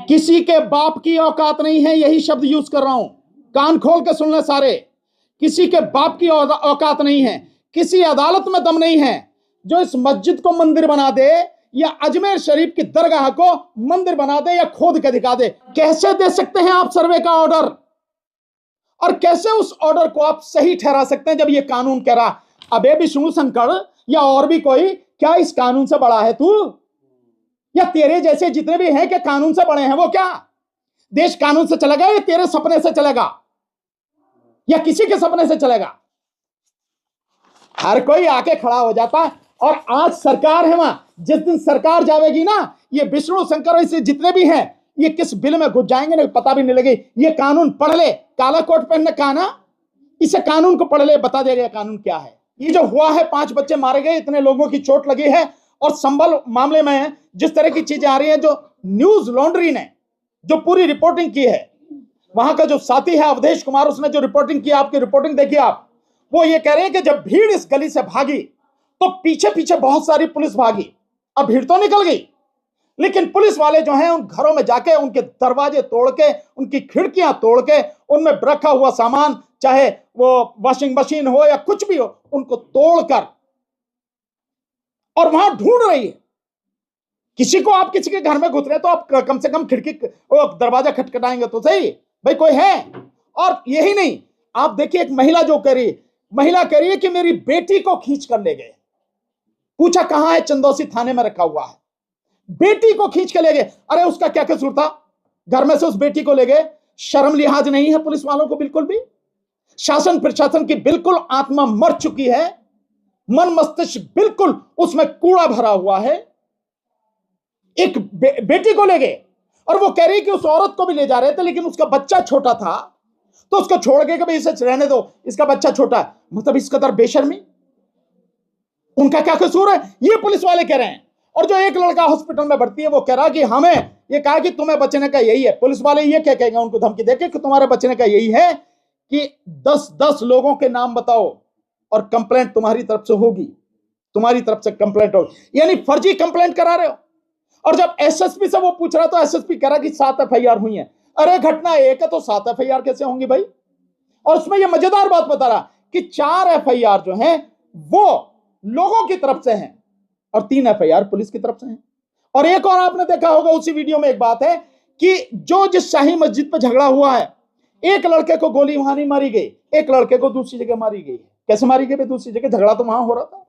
किसी के बाप की औकात नहीं है, यही शब्द यूज कर रहा हूं, कान खोल के सुन ले सारे। किसी के बाप की औकात नहीं है, किसी अदालत में दम नहीं है जो इस मस्जिद को मंदिर बना दे या अजमेर शरीफ की दरगाह को मंदिर बना दे या खोद के दिखा दे। कैसे दे सकते हैं आप सर्वे का ऑर्डर, और कैसे उस ऑर्डर को आप सही ठहरा सकते हैं जब ये कानून कह रहा अबे विष्णु शंकर या और भी कोई, क्या इस कानून से बड़ा है तू, या तेरे जैसे जितने भी हैं कि कानून से बड़े हैं, वो क्या देश कानून से चलेगा या तेरे सपने से चलेगा या किसी के सपने से चलेगा? हर कोई आके खड़ा हो जाता है। और आज सरकार है वहां, जिस दिन सरकार जाएगी ना, ये विष्णु शंकर ऐसे जितने भी हैं ये किस बिल में घुस जाएंगे ना पता भी नहीं लगे। ये कानून पढ़ ले, काला कोट पहनने का ना, इसे कानून को पढ़ ले, बता देगा कानून क्या है। ये जो हुआ है, 5 बच्चे मारे गए, इतने लोगों की चोट लगी है, और संभल मामले में जिस तरह की चीजें आ रही हैं, जो न्यूज लॉन्ड्री ने जो पूरी रिपोर्टिंग की है, वहां का जो साथी है अवधेश कुमार, उसने जो रिपोर्टिंग की, आपकी रिपोर्टिंग देखिए आप, वो ये कह रहे हैं कि जब भीड़ इस गली से भागी तो पीछे पीछे बहुत सारी पुलिस भागी। अब भीड़ तो निकल गई, लेकिन पुलिस वाले जो हैं उन घरों में जाके उनके दरवाजे तोड़ के, उनकी खिड़कियां तोड़ के, उनमें रखा हुआ सामान, चाहे वो वॉशिंग मशीन हो या कुछ भी हो, उनको तोड़कर और वहां ढूंढ रही है। किसी को आप किसी के घर में घुस रहे तो आप कम से कम खिड़की दरवाजा खटखटाएंगे तो सही, भाई कोई है। और यही नहीं, आप देखिए एक महिला जो कह रही है कि मेरी बेटी को खींच कर ले गए। पूछा कहां है, चंदौसी थाने में रखा हुआ है। बेटी को खींच के ले गए, अरे उसका क्या कसूर था, घर में से उस बेटी को ले गए। शर्म लिहाज नहीं है पुलिस वालों को बिल्कुल भी। शासन प्रशासन की बिल्कुल आत्मा मर चुकी है, मन मस्तिष्क बिल्कुल उसमें कूड़ा भरा हुआ है। एक बेटी को ले गए और वो कह रही कि उस औरत को भी ले जा रहे थे, लेकिन उसका बच्चा छोटा था तो उसको छोड़ के भाई इसे रहने दो, इसका बच्चा छोटा है। मतलब इस कदर बेशर्मी, उनका क्या कसूर है, ये पुलिस वाले कह रहे हैं। और जो एक लड़का हॉस्पिटल में भर्ती है वो कह रहा कि हमें ये कहा कि तुम्हें बचने का यही है। पुलिस वाले ये क्या कहेंगे उनको धमकी देके कि तुम्हारे बचने का यही है कि 10-10 लोगों के नाम बताओ और कंप्लेंट तुम्हारी तरफ से होगी, तुम्हारी तरफ से कंप्लेंट होगी। यानी फर्जी कंप्लेंट करा रहे हो। और जब एसएसपी से वो पूछ रहा तो एसएसपी कह रहा कि 7 एफआईआर हुई है। अरे घटना एक है तो 7 एफआईआर कैसे होंगी भाई? और उसमें ये मजेदार बात बता रहा कि 4 एफआईआर जो हैं वो लोगों की तरफ से हैं और 3 एफआईआर पुलिस की तरफ से हैं। और एक और आपने देखा होगा उसी वीडियो में एक बात है कि जो जिस शाही मस्जिद पर झगड़ा हुआ है, एक लड़के को गोली वहां नहीं मारी गई, एक लड़के को दूसरी जगह मारी गई। कैसे मारी गई दूसरी जगह? झगड़ा तो वहां हो रहा था।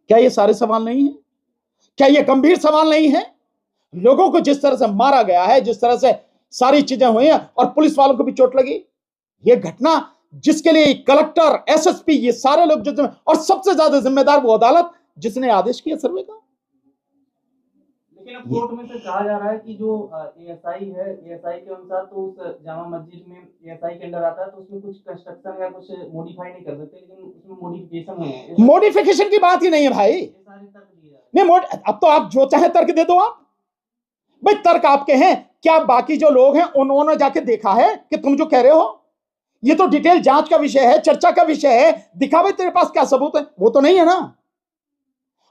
क्या ये सारे सवाल नहीं है? क्या ये गंभीर सवाल नहीं है? लोगों को जिस तरह से मारा गया है, जिस तरह से सारी चीजें हुई हैं और पुलिस वालों को भी चोट लगी, ये घटना जिसके लिए कलेक्टर, एसएसपी, ये सारे लोग जो, और सबसे ज्यादा जिम्मेदार वो अदालत जिसने आदेश किया सर्वे का। लेकिन अब कोर्ट में से कहा जा रहा है कि जो एएसआई है, एएसआई के अनुसार तो उस जामा मस्जिद में एएसआई के अंडर आता है तो उसमें कुछ कंस्ट्रक्शन या कुछ मॉडिफाई नहीं कर सकते, लेकिन उसमें मॉडिफिकेशन है। मॉडिफिकेशन की बात ही नहीं है भाई। नहीं, अब तो आप जो चाहे तर्क दे दो आप भाई, तर्क आपके हैं। क्या बाकी जो लोग हैं उन्होंने जाके देखा है कि तुम जो कह रहे हो? ये तो डिटेल जांच का विषय है, चर्चा का विषय है। दिखा भाई तेरे पास क्या सबूत है? वो तो नहीं है ना।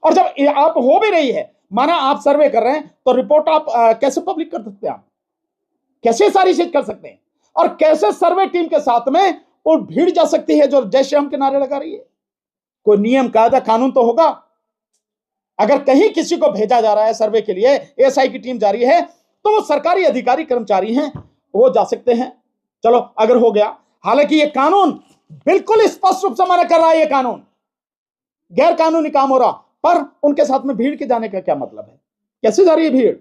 और जब आप हो भी रही है, माना आप सर्वे कर रहे हैं, तो रिपोर्ट आप कैसे पब्लिक कर सकते हैं? आप कैसे सारी चीज कर सकते हैं? और कैसे सर्वे टीम के साथ में वो भीड़ जा सकती है जो जय श्री राम के नारे लगा रही है? कोई नियम कायदा कानून तो होगा। अगर कहीं किसी को भेजा जा रहा है सर्वे के लिए, एएसआई की टीम जा रही है, तो वो सरकारी अधिकारी कर्मचारी हैं, वो जा सकते हैं। चलो अगर हो गया, हालांकि ये कानून बिल्कुल स्पष्ट रूप से मना कर रहा है, ये कानून गैर कानूनी काम हो रहा, पर उनके साथ में भीड़ के जाने का क्या मतलब है? कैसे जा रही है भीड़?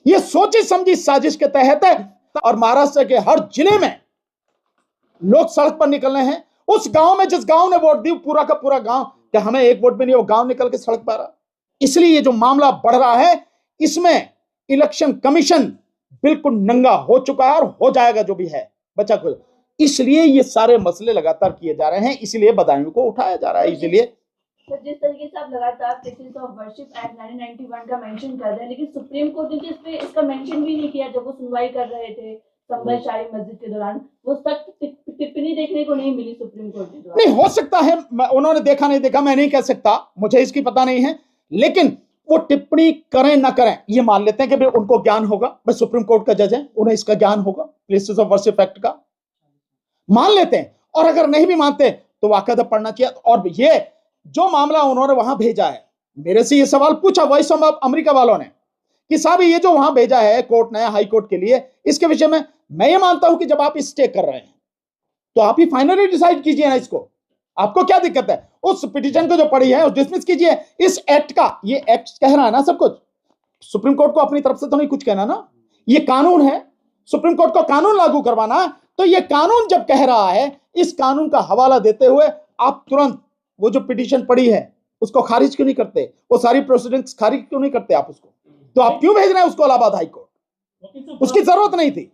ये सोची समझी साजिश के तहत है। और महाराष्ट्र के हर जिले में लोग सड़क पर निकलने हैं। उस गांव में जिस गांव ने वोट दी, पूरा का पूरा गांव, कि हमें एक वोट भी नहीं, वो गांव निकल के सड़क पर आ रहा। इसलिए ये जो मामला बढ़ रहा है, इसमें इलेक्शन कमीशन बिल्कुल नंगा हो चुका है और हो जाएगा जो भी है बचा को। इसलिए ये सारे मसले लगातार किए जा रहे हैं, इसलिए बदायूं को उठाया जा रहा है। इसलिए जिस तरीके से आप लगातार प्लेसेस ऑफ वर्शिप एक्ट 1991 का मेंशन कर रहे हैं, लेकिन सुप्रीम कोर्ट ने इस पे इसका मेंशन भी नहीं किया जब वो सुनवाई कर रहे थे संभल शाही मस्जिद के दौरान। वो सख्त टिप्पणी देखने को नहीं मिली सुप्रीम कोर्ट के। नहीं हो सकता है उन्होंने देखा नहीं देखा, मैं नहीं कह सकता, मुझे इसकी पता नहीं है। लेकिन वो टिप्पणी करें ना करें, ये मान लेते हैं कि भाई उनको ज्ञान होगा, भाई सुप्रीम कोर्ट का जज है, उन्हें इसका ज्ञान होगा प्लेसेस ऑफ वर्शिप एक्ट का, मान लेते हैं। और अगर नहीं भी मानते तो वाकायदा पढ़ना चाहिए। और ये जो मामला उन्होंने वहां भेजा है, मेरे से ये सवाल पूछा वॉइस ऑफ अमेरिका वालों ने कि साहब ये जो वहां भेजा है कोर्ट ने हाई कोर्ट के लिए, इसके विषय में मैं ये मानता हूं कि जब आप स्टे कर रहे हैं तो आप ही फाइनली डिसाइड कीजिए ना इसको, आपको क्या दिक्कत है? उस पिटीशन को जो पढ़ी है उस डिसमिस कीजिए। इस एक्ट का, ये एक्ट कह रहा है ना सब कुछ, सुप्रीम कोर्ट को अपनी तरफ से तो नहीं कुछ कहना ना, ये कानून है, सुप्रीम कोर्ट को कानून लागू करवाना। तो ये कानून जब कह रहा है, इस कानून का हवाला देते हुए आप तुरंत वो जो पिटीशन पड़ी है उसको खारिज क्यों नहीं करते? वो सारी प्रोसीडिंग्स खारिज क्यों नहीं करते आप उसको? तो आप क्यों भेज रहे हैं उसको इलाहाबाद हाई कोर्ट? उसकी जरूरत नहीं थी।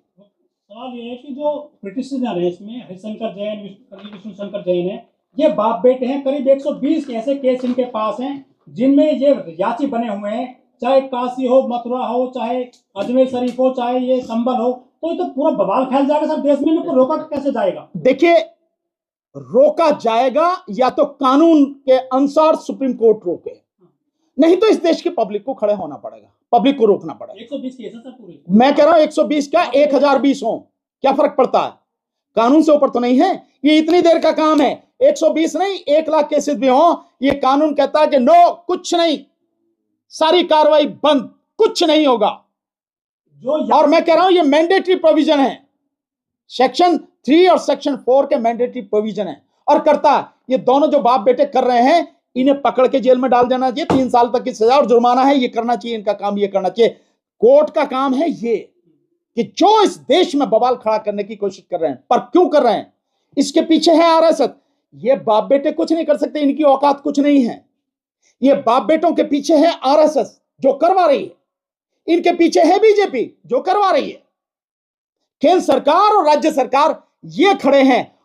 सवाल ये है कि जो पिटिशनर है इसमें हरिशंकर जैन, विष्णु शंकर जैन है, ये बाप बेटे हैं। करीब 120 ऐसे केस इनके पास हैं जिनमें ये याची बने हुए हैं, चाहे काशी हो, मथुरा हो, चाहे अजमेर शरीफ हो, चाहे ये संबल हो। तो ये तो पूरा बवाल फैल जाएगा सब देश में, इनको रोका कैसे जाएगा? देखिए, रोका जाएगा या तो कानून के अनुसार सुप्रीम कोर्ट रोके, नहीं तो इस देश की पब्लिक को खड़े होना पड़ेगा, पब्लिक को रोकना पड़ेगा। 120 केस है सर पूरे। मैं कह रहा हूं 120 क्या 1020 हो, क्या फर्क पड़ता है? कानून से ऊपर तो नहीं है। ये इतनी देर का काम है, 120 नहीं 1 लाख केसेस भी हो, ये कानून कहता है कि नो, कुछ नहीं, सारी कार्रवाई बंद, कुछ नहीं होगा। और मैं कह रहा हूं ये मैंडेटरी प्रोविजन है, सेक्शन 3 और सेक्शन 4 के मैंडेटरी प्रोविजन है। और करता ये दोनों जो बाप बेटे कर रहे हैं, इन्हें पकड़ के जेल में डाल देना चाहिए, 3 साल तक की सजा और जुर्माना है, ये करना चाहिए, इनका काम ये करना चाहिए। कोर्ट का काम है ये कि जो इस देश में बवाल खड़ा करने की कोशिश कर रहे हैं, पर क्यों कर रहे हैं? इसके पीछे है आरएसएस। ये बाप बेटे कुछ नहीं कर सकते, इनकी औकात कुछ नहीं है। ये बाप बेटों के पीछे है आरएसएस जो करवा रही है, इनके पीछे है बीजेपी जो करवा रही है। केंद्र सरकार और राज्य सरकार ये खड़े हैं